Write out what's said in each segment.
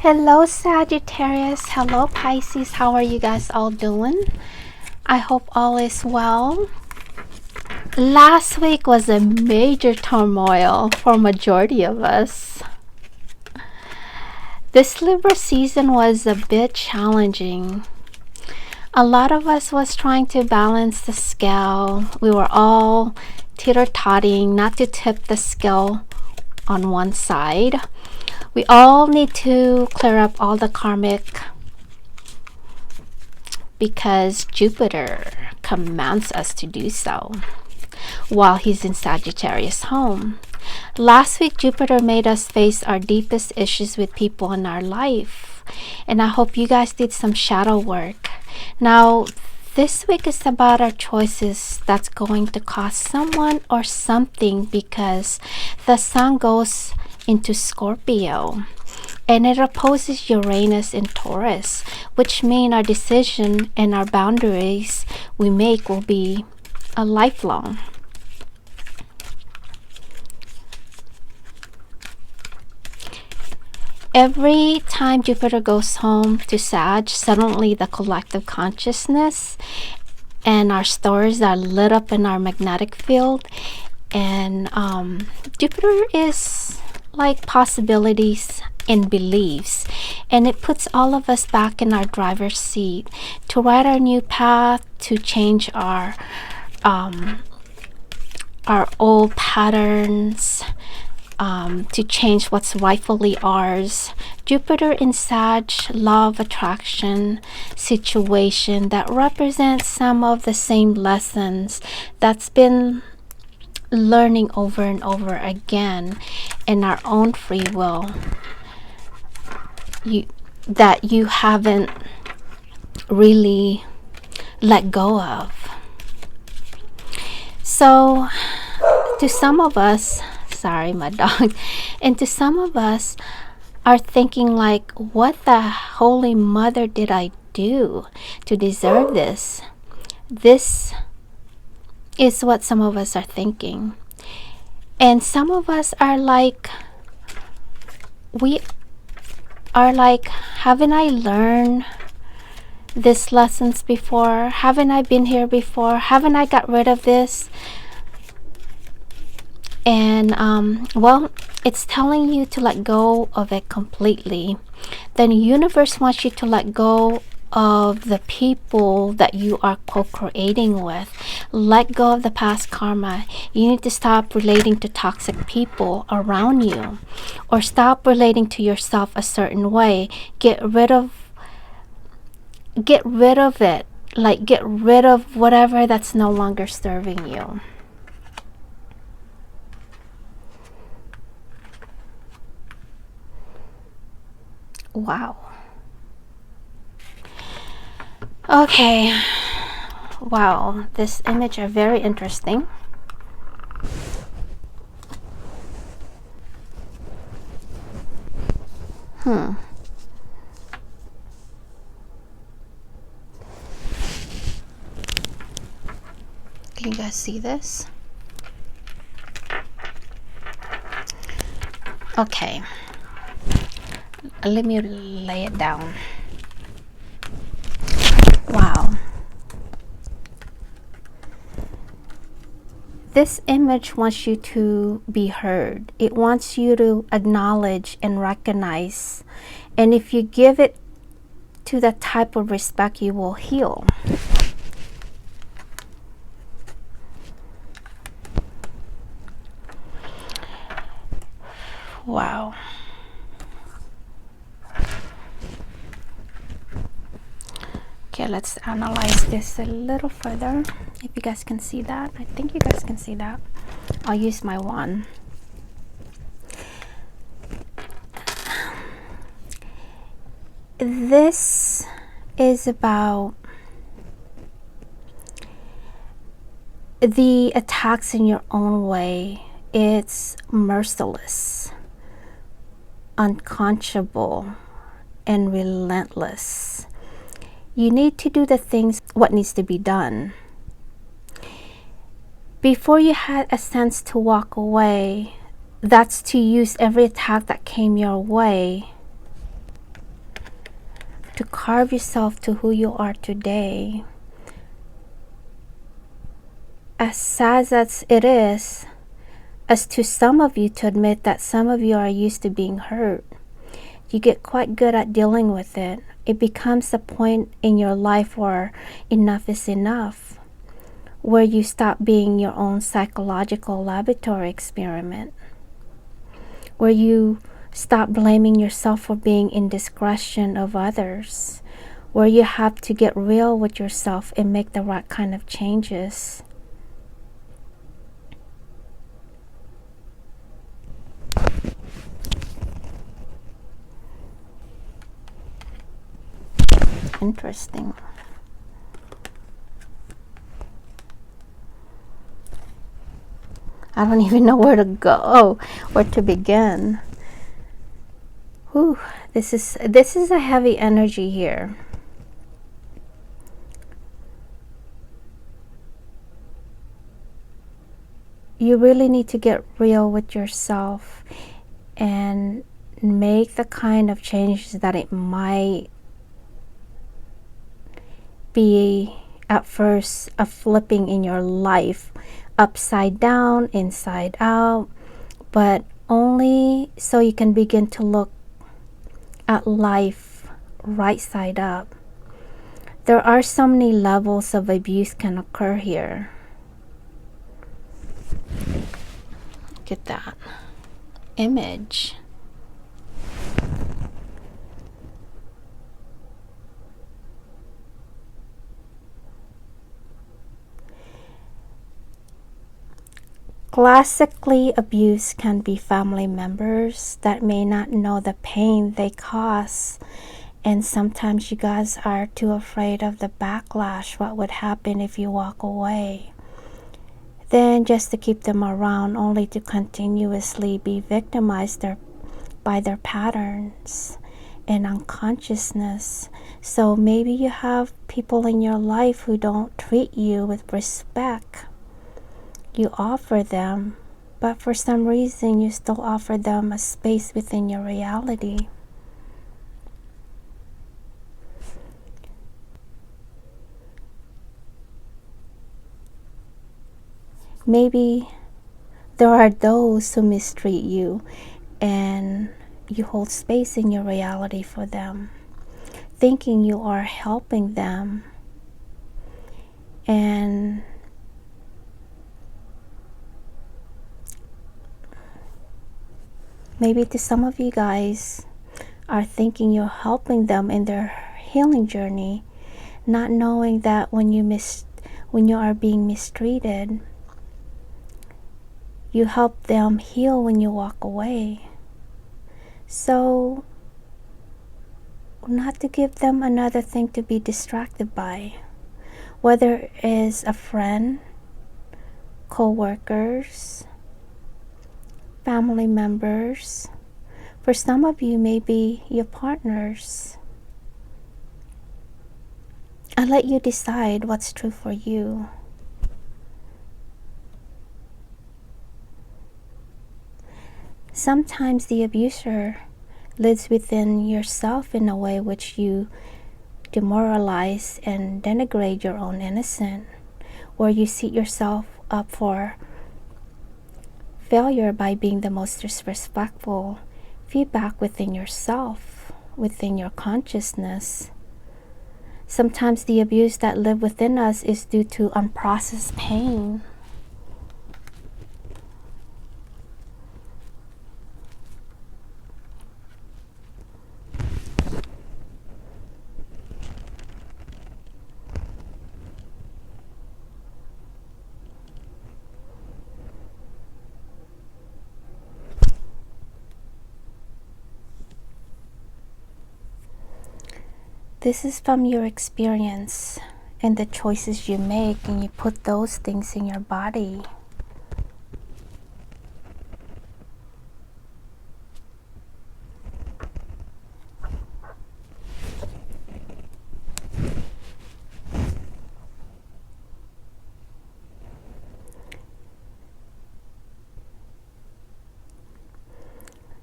Hello Sagittarius, hello Pisces, how are you guys all doing? I hope all is well. Last week was a major turmoil for majority of us. This Libra season was a bit challenging. A lot of us was trying to balance the scale. We were all teeter-totting not to tip the scale on one side. We all need to clear up all the karmic because Jupiter commands us to do so while he's in Sagittarius home. Last week, Jupiter made us face our deepest issues with people in our life. And I hope you guys did some shadow work. Now, this week is about our choices that's going to cost someone or something because the sun goes into Scorpio and it opposes Uranus in Taurus, which means our decision and our boundaries we make will be a lifelong. Every time Jupiter goes home to Sag, suddenly the collective consciousness and our stars are lit up in our magnetic field. And Jupiter is like possibilities and beliefs, and it puts all of us back in our driver's seat to write our new path, to change our old patterns, to change what's rightfully ours. Jupiter in Sag, law of attraction situation that represents some of the same lessons that's been learning over and over again in our own free will that you haven't really let go of. So to some of us, sorry my dog, and to some of us are thinking like, what the Holy Mother did I do to deserve this? This is what some of us are thinking. And some of us are like, we are like, haven't I learned these lessons before? Haven't I been here before? Haven't I got rid of this? And well, it's telling you to let go of it completely. Then the universe wants you to let go of the people that you are co-creating with. Let go of the past karma. You need to stop relating to toxic people around you, or stop relating to yourself a certain way. Get rid of it. Like, get rid of whatever that's no longer serving you. Wow. Okay. Wow, this image are very interesting. Can you guys see this? Okay. Let me lay it down. Wow. This image wants you to be heard. It wants you to acknowledge and recognize. And if you give it to that type of respect, you will heal. Wow. Okay, let's analyze this a little further. If you guys can see that, I think you guys can see that. I'll use my wand. This is about the attacks in your own way. It's merciless, unconscionable, and relentless. You need to do the things, what needs to be done. Before you had a sense to walk away, that's to use every attack that came your way to carve yourself to who you are today. As sad as it is, as to some of you to admit that some of you are used to being hurt, you get quite good at dealing with it. It becomes a point in your life where enough is enough, where you stop being your own psychological laboratory experiment, where you stop blaming yourself for being indiscretion of others, where you have to get real with yourself and make the right kind of changes. Interesting. I don't even know where to go, where to begin. Whew, this is a heavy energy here. You really need to get real with yourself and make the kind of changes that it might be at first a flipping in your life, upside down, inside out, but only so you can begin to look at life right side up. There are so many levels of abuse can occur here. Look at that image. Classically, abuse can be family members that may not know the pain they cause, and sometimes you guys are too afraid of the backlash, what would happen if you walk away, then just to keep them around, only to continuously be victimized by their patterns and unconsciousness. So maybe you have people in your life who don't treat you with respect. You offer them, but for some reason you still offer them a space within your reality. Maybe there are those who mistreat you and you hold space in your reality for them, thinking you are helping them. And maybe to some of you guys are thinking you're helping them in their healing journey, not knowing that when you are being mistreated, you help them heal when you walk away. So, not to give them another thing to be distracted by, whether it is a friend, co-workers, family members. For some of you, maybe your partners. I'll let you decide what's true for you. Sometimes the abuser lives within yourself in a way which you demoralize and denigrate your own innocence, where you set yourself up for failure by being the most disrespectful feedback within yourself, within your consciousness. Sometimes the abuse that lives within us is due to unprocessed pain. This is from your experience and the choices you make, and you put those things in your body.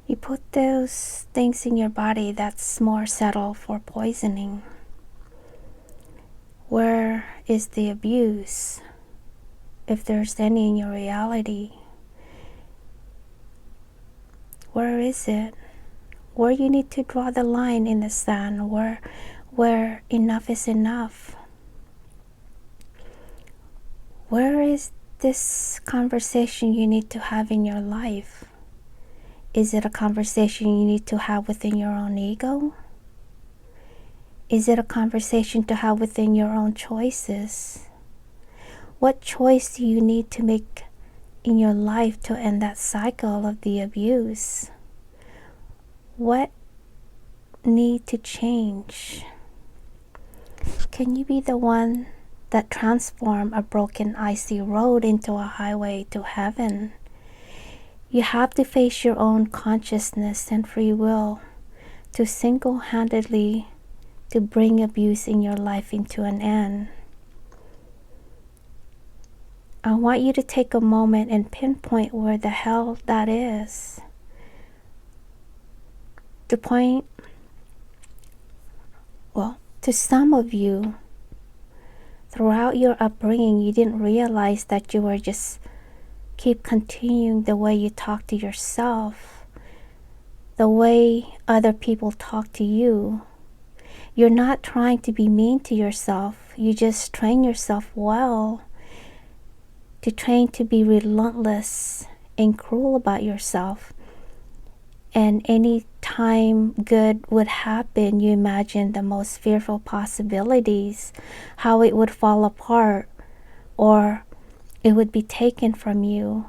You put those things in your body that's more settled for poisoning. Where is the abuse, if there's any in your reality? Where is it? Where you need to draw the line in the sand, where enough is enough? Where is this conversation you need to have in your life? Is it a conversation you need to have within your own ego? Is it a conversation to have within your own choices? What choice do you need to make in your life to end that cycle of the abuse? What need to change? Can you be the one that transform a broken icy road into a highway to heaven? You have to face your own consciousness and free will to single-handedly to bring abuse in your life into an end. I want you to take a moment and pinpoint where the hell that is. To some of you, throughout your upbringing, you didn't realize that you were just keep continuing the way you talk to yourself, the way other people talk to you. You're not trying to be mean to yourself. You just train yourself well to train to be relentless and cruel about yourself. And any time good would happen, you imagine the most fearful possibilities, how it would fall apart or it would be taken from you.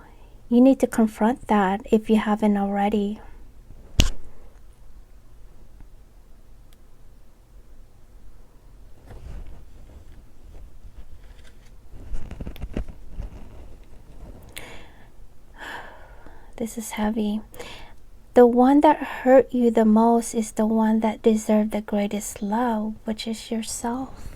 You need to confront that if you haven't already. This is heavy. The one that hurt you the most is the one that deserved the greatest love, which is yourself.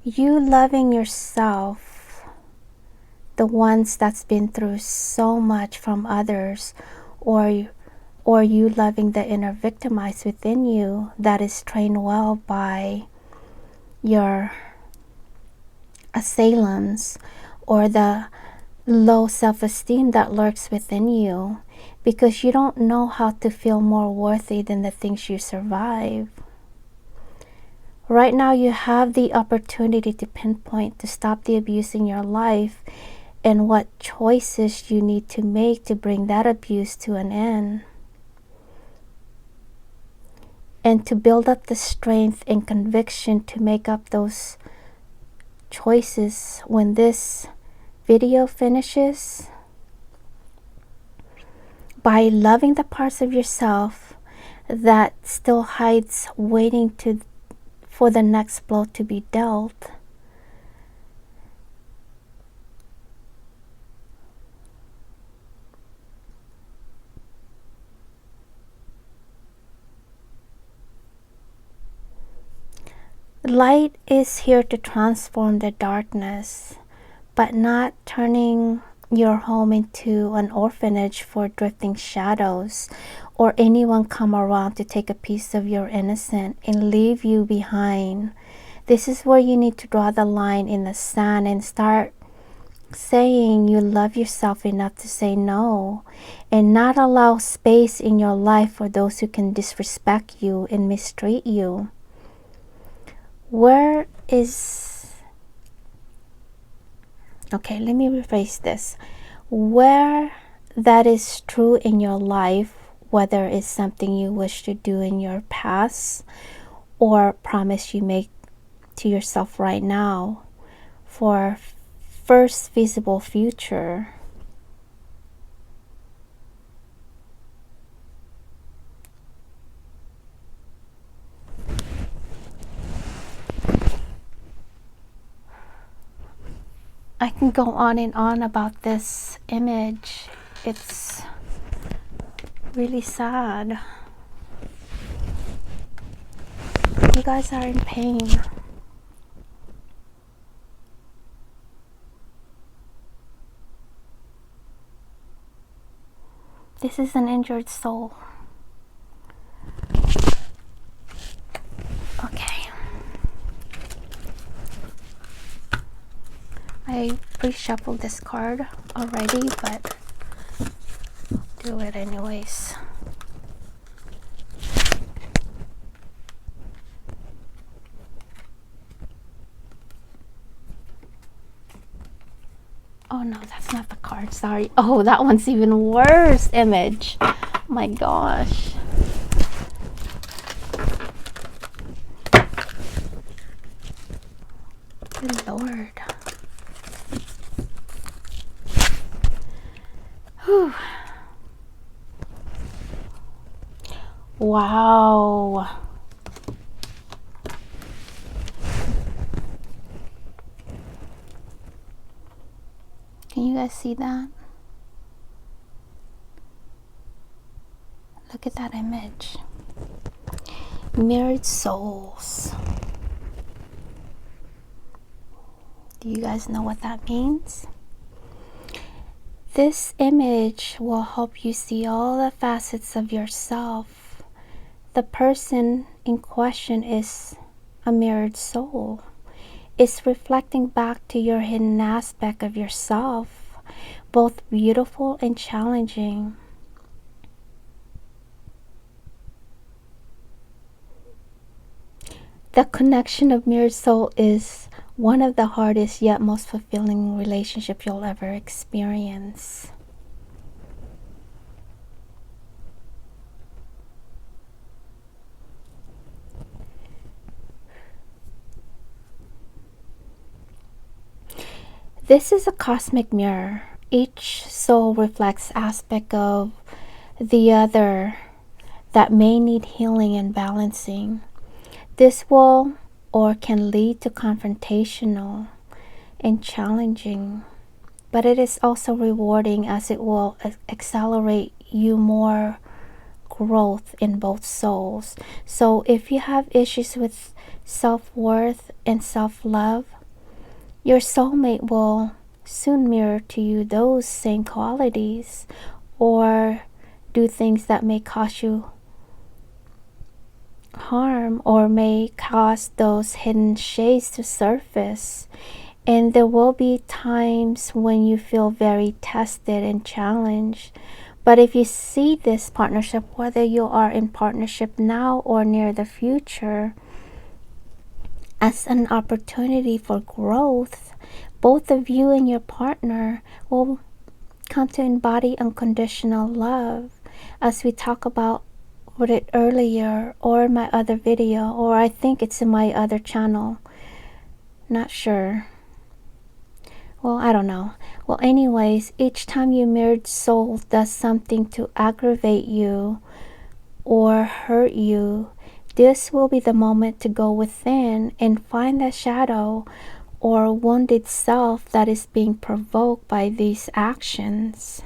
You loving yourself, the ones that's been through so much from others, or you loving the inner victimized within you that is trained well by your assailants, or the low self-esteem that lurks within you because you don't know how to feel more worthy than the things you survive. Right now you have the opportunity to pinpoint, to stop the abuse in your life and what choices you need to make to bring that abuse to an end. And to build up the strength and conviction to make up those choices when this video finishes, by loving the parts of yourself that still hides waiting for the next blow to be dealt. Light is here to transform the darkness, but not turning your home into an orphanage for drifting shadows, or anyone come around to take a piece of your innocence and leave you behind. This is where you need to draw the line in the sand and start saying you love yourself enough to say no, and not allow space in your life for those who can disrespect you and mistreat you. Let me rephrase this. Where that is true in your life, whether it's something you wish to do in your past or promise you make to yourself right now for first visible future. I can go on and on about this image. It's really sad. You guys are in pain. This is an injured soul. Okay. I pre-shuffled this card already, but I'll do it anyways. Oh no, that's not the card, sorry. Oh, that one's even worse image. My gosh. Good Lord. Whew. Wow. Can you guys see that? Look at that image. Mirrored souls. Do you guys know what that means? This image will help you see all the facets of yourself. The person in question is a mirrored soul. It's reflecting back to your hidden aspect of yourself, both beautiful and challenging. The connection of mirrored soul is one of the hardest yet most fulfilling relationships you'll ever experience. This is a cosmic mirror. Each soul reflects aspect of the other that may need healing and balancing. This will or can lead to confrontational and challenging, but it is also rewarding as it will accelerate you more growth in both souls. So if you have issues with self-worth and self-love, your soulmate will soon mirror to you those same qualities or do things that may cause you harm or may cause those hidden shades to surface. And there will be times when you feel very tested and challenged. But if you see this partnership, whether you are in partnership now or near the future, as an opportunity for growth, both of you and your partner will come to embody unconditional love, as we talk about with it earlier or my other video, or I think it's in my other channel, not sure. Well, I don't know. Well, anyways, each time your mirrored soul does something to aggravate you or hurt you, this will be the moment to go within and find that shadow or wounded self that is being provoked by these actions.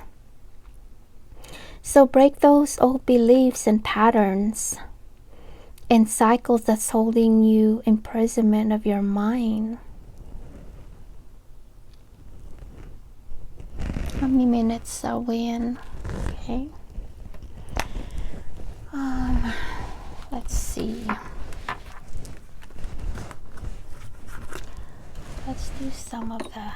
So break those old beliefs and patterns and cycles that's holding you imprisonment of your mind. How many minutes are we in? Okay. Let's see. Let's do some of the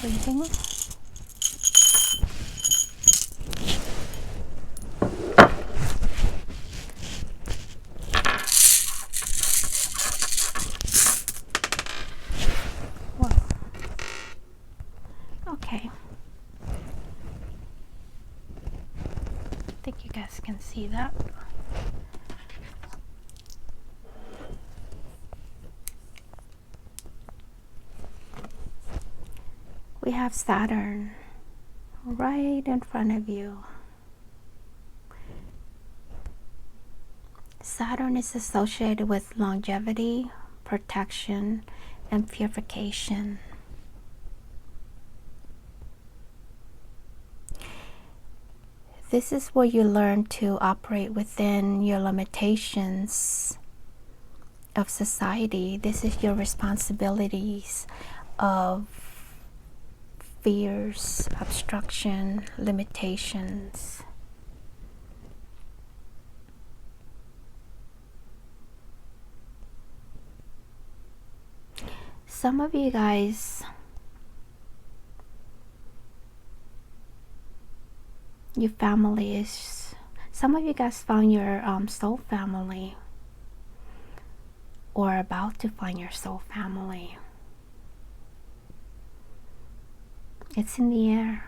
reading. Okay. I think you guys can see that. We have Saturn right in front of you. Saturn is associated with longevity, protection, and purification. This is where you learn to operate within your limitations of society. This is your responsibilities of fears, obstruction, limitations. Some of you guys, your family is, some of you guys found your soul family, or about to find your soul family. It's in the air.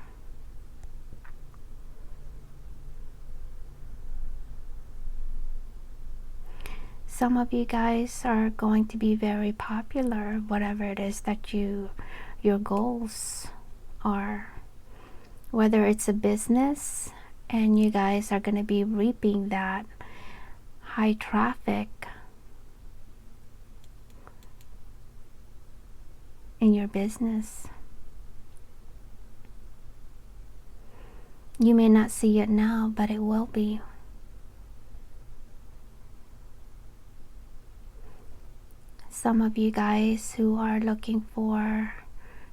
Some of you guys are going to be very popular, whatever it is that your goals are. Whether it's a business and you guys are going to be reaping that high traffic in your business. You may not see it now, but it will be. Some of you guys who are looking for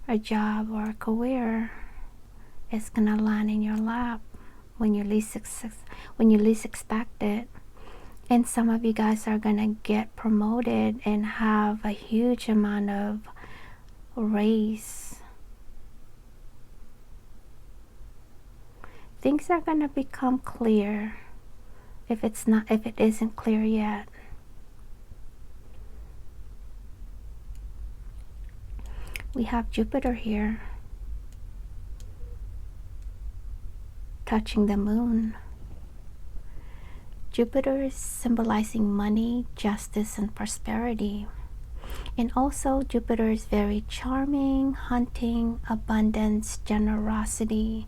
a job or a career, it's gonna land in your lap when you least expect it. And some of you guys are gonna get promoted and have a huge amount of raise. Things are gonna become clear if it isn't clear yet. We have Jupiter here touching the moon. Jupiter is symbolizing money, justice, and prosperity. And also Jupiter is very charming, hunting, abundance, generosity.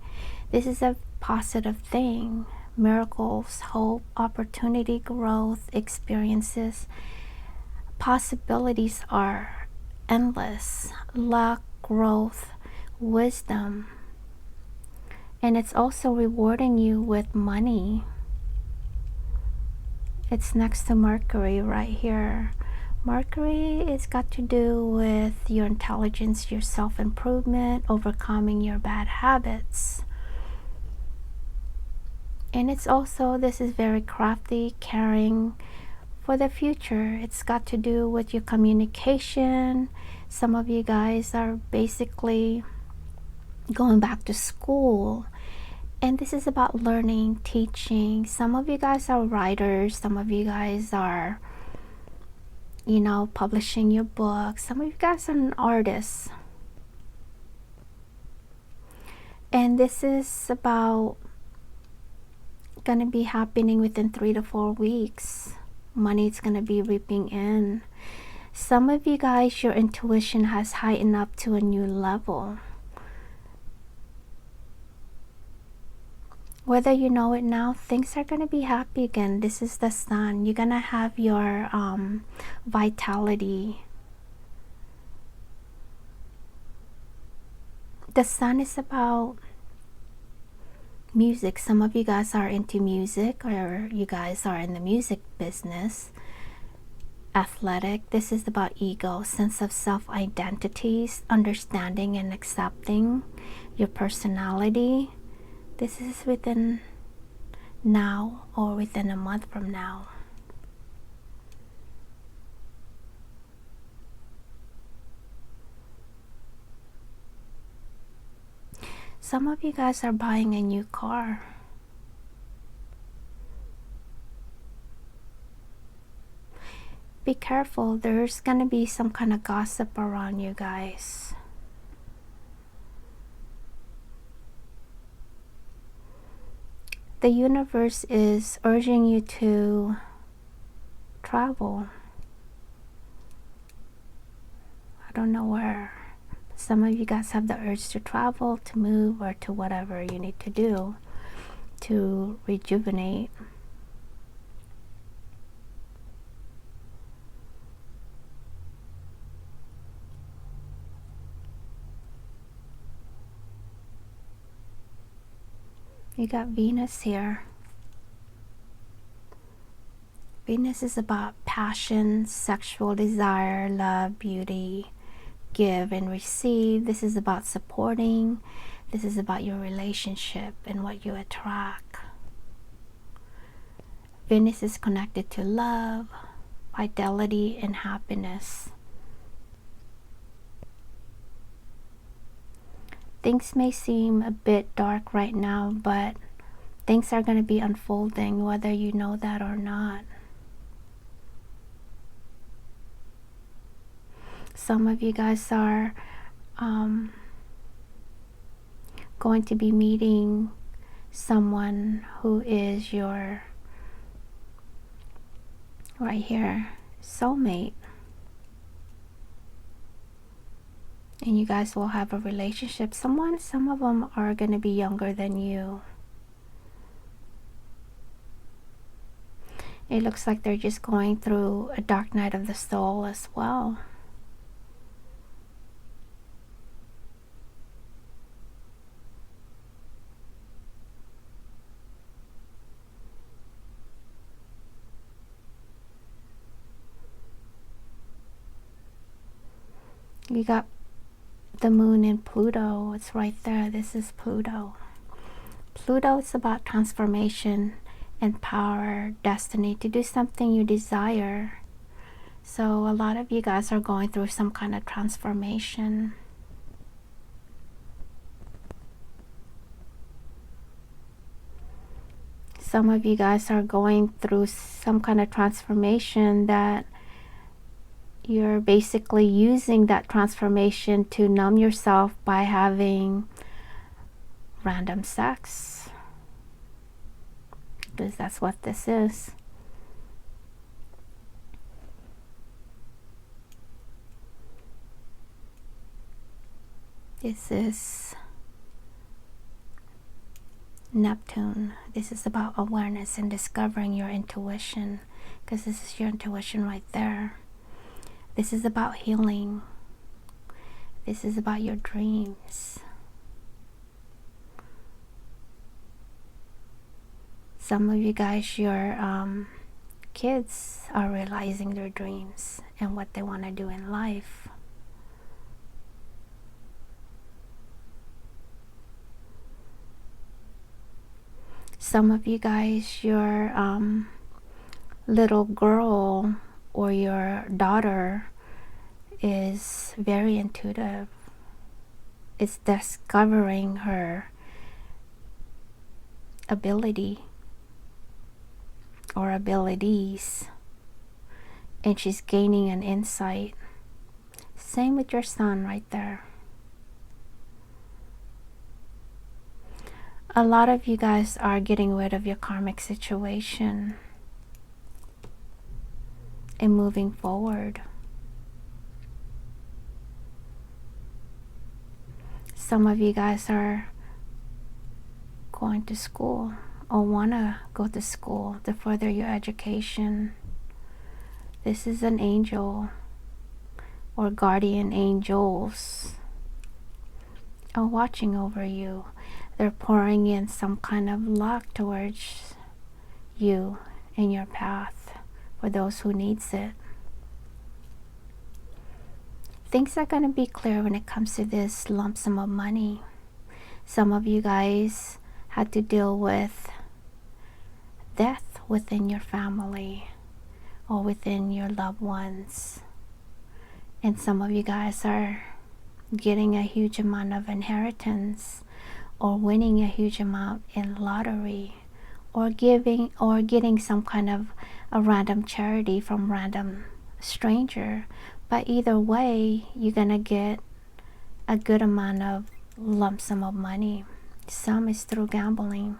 This is a positive thing. Miracles, hope, opportunity, growth, experiences. Possibilities are endless. Luck, growth, wisdom. And it's also rewarding you with money. It's next to Mercury right here. Mercury has got to do with your intelligence, your self-improvement, overcoming your bad habits. And it's also, this is very crafty, caring for the future. It's got to do with your communication. Some of you guys are basically going back to school. And this is about learning, teaching. Some of you guys are writers. Some of you guys are, publishing your books. Some of you guys are artists. And this is about going to be happening within 3 to 4 weeks. Money is going to be reaping in. Some of you guys, your intuition has heightened up to a new level. Whether you know it now, things are going to be happy again. This is the sun. You're going to have your vitality. The sun is about music. Some of you guys are into music, or you guys are in the music business. Athletic. This is about ego, sense of self-identities, understanding and accepting your personality. This is within now or within a month from now. Some of you guys are buying a new car. Be careful, there's gonna be some kind of gossip around you guys. The universe is urging you to travel. I don't know where. Some of you guys have the urge to travel, to move, or to whatever you need to do to rejuvenate. You got Venus here. Venus is about passion, sexual desire, love, beauty, give and receive. This is about supporting. This is about your relationship and what you attract. Venus is connected to love, fidelity, and happiness. Things may seem a bit dark right now, but things are going to be unfolding whether you know that or not. Some of you guys are going to be meeting someone who is your, right here, soulmate. And you guys will have a relationship. Some of them are going to be younger than you. It looks like they're just going through a dark night of the soul as well. You got the moon and Pluto. It's right there. This is Pluto. Pluto is about transformation and power, destiny, to do something you desire. So a lot of you guys are going through some kind of transformation. Some of you guys are going through some kind of transformation that you're basically using that transformation to numb yourself by having random sex. Because that's what this is. This is Neptune. This is about awareness and discovering your intuition, because this is your intuition right there. This is about healing. This is about your dreams. Some of you guys, your kids are realizing their dreams and what they want to do in life. Some of you guys, your little girl or your daughter is very intuitive. It's discovering her ability or abilities, and she's gaining an insight. Same with your son right there. A lot of you guys are getting rid of your karmic situation and moving forward. Some of you guys are going to school or want to go to school to further your education. This is an angel or guardian angels are watching over you. They're pouring in some kind of luck towards you in your path for those who needs it. Things are going to be clear when it comes to this lump sum of money. Some of you guys had to deal with death within your family or within your loved ones. And some of you guys are getting a huge amount of inheritance or winning a huge amount in lottery or getting some kind of a random charity from random stranger. But either way, you're gonna get a good amount of lump sum of money. Some is through gambling.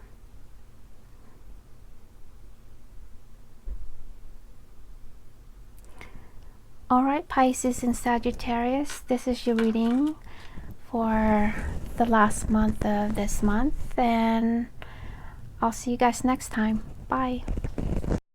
Alright, Pisces and Sagittarius, this is your reading for the last month of this month, and I'll see you guys next time. Bye.